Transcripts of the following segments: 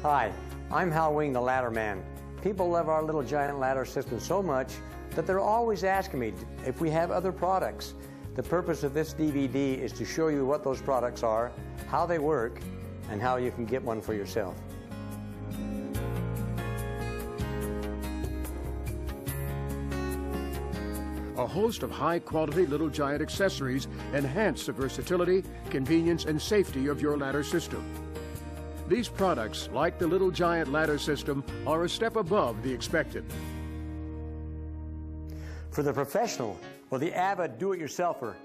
Hi, I'm Hal Wing, the Ladder Man. People love our little giant ladder system so much that they're always asking me if we have other products. The purpose of this DVD is to show you what those products are, how they work, and how you can get one for yourself. A host of high-quality Little Giant accessories enhance the versatility, convenience, and safety of your ladder system. These products, like the Little Giant ladder system, are a step above the expected. For the professional or the avid do-it-yourselfer,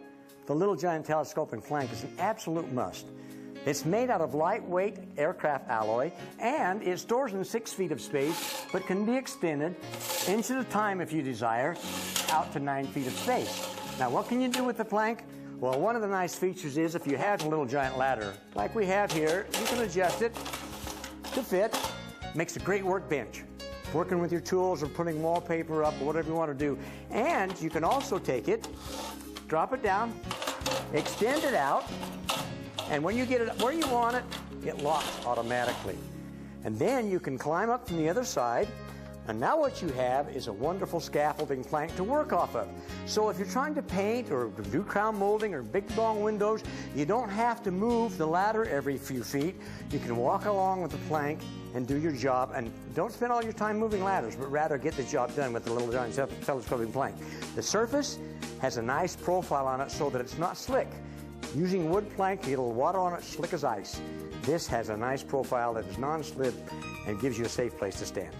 the Little Giant telescoping plank is an absolute must. It's made out of lightweight aircraft alloy, and it stores in 6 feet of space, but can be extended inches at a time if you desire, out to 9 feet of space. Now, what can you do with the plank? Well, one of the nice features is if you have a Little Giant ladder, like we have here, you can adjust it to fit. Makes a great workbench. Working with your tools or putting wallpaper up or whatever you want to do. And you can also take it, drop it down, extend it out, and when you get it where you want it, it locks automatically. And then you can climb up from the other side, and now what you have is a wonderful scaffolding plank to work off of. So if you're trying to paint or do crown molding or big long windows, you don't have to move the ladder every few feet. You can walk along with the plank and do your job, and don't spend all your time moving ladders, but rather get the job done with the Little Giant telescoping plank. The surface has a nice profile on it so that it's not slick. Using wood plank, it'll water on it slick as ice. This has a nice profile that is non-slip and gives you a safe place to stand.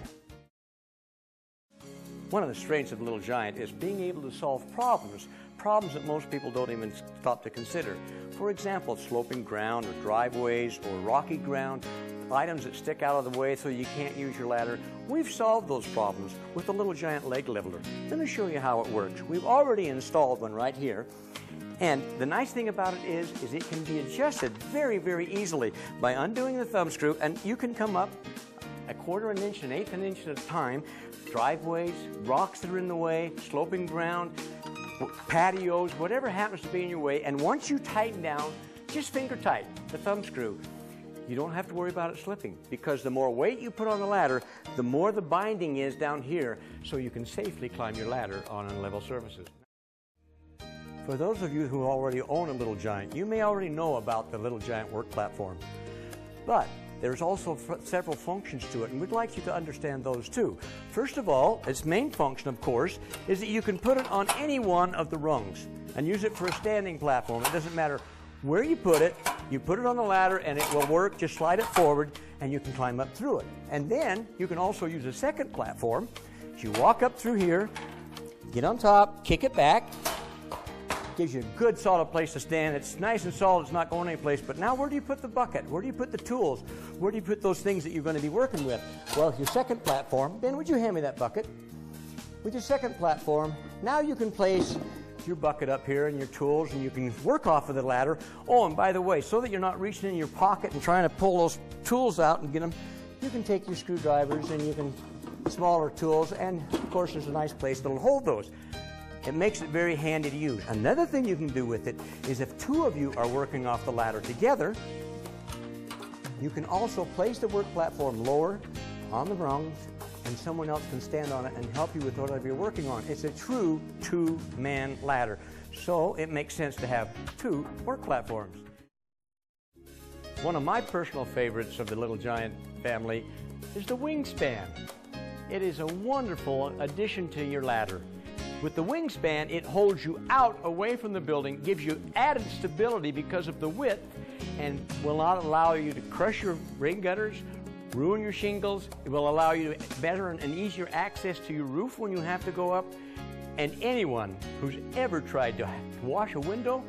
One of the strengths of Little Giant is being able to solve problems that most people don't even stop to consider. For example, sloping ground or driveways or rocky ground, items that stick out of the way so you can't use your ladder. We've solved those problems with the Little Giant leg leveler. Let me show you how it works. We've already installed one right here. And the nice thing about it is it can be adjusted very, very easily by undoing the thumb screw, and you can come up 1/4 inch, 1/8 inch at a time. Driveways, rocks that are in the way, sloping ground, patios, whatever happens to be in your way. And once you tighten down, just finger tight the thumb screw, you don't have to worry about it slipping, because the more weight you put on the ladder, the more the binding is down here, so you can safely climb your ladder on unlevel surfaces. For those of you who already own a Little Giant, you may already know about the Little Giant work platform. But there's also several functions to it, and we'd like you to understand those too. First of all, its main function, of course, is that you can put it on any one of the rungs and use it for a standing platform. It doesn't matter where you put it on the ladder and it will work. Just slide it forward and you can climb up through it. And then you can also use a second platform. You walk up through here, get on top, kick it back. Gives you a good solid place to stand. It's nice and solid, it's not going anyplace. But now where do you put the bucket? Where do you put the tools? Where do you put those things that you're going to be working with? Well, your second platform, Ben, would you hand me that bucket? With your second platform, now you can place your bucket up here and your tools, and you can work off of the ladder. Oh, and by the way, so that you're not reaching in your pocket and trying to pull those tools out and get them, you can take your screwdrivers and you can smaller tools, and of course there's a nice place that'll hold those. It makes it very handy to use. Another thing you can do with it is if two of you are working off the ladder together, you can also place the work platform lower on the rungs, and someone else can stand on it and help you with whatever you're working on. It's a true two-man ladder, so it makes sense to have two work platforms. One of my personal favorites of the Little Giant family is the wingspan. It is a wonderful addition to your ladder. With the wingspan, it holds you out away from the building, gives you added stability because of the width, and will not allow you to crush your rain gutters, ruin your shingles. It will allow you to better and easier access to your roof when you have to go up. And anyone who's ever tried to wash a window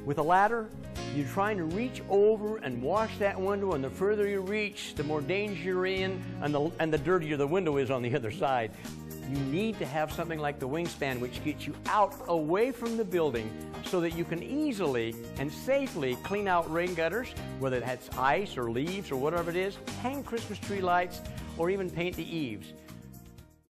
with a ladder, you're trying to reach over and wash that window, and the further you reach, the more danger you're in, and the dirtier the window is on the other side. You need to have something like the wingspan, which gets you out away from the building so that you can easily and safely clean out rain gutters, whether that's ice or leaves or whatever it is, hang Christmas tree lights, or even paint the eaves.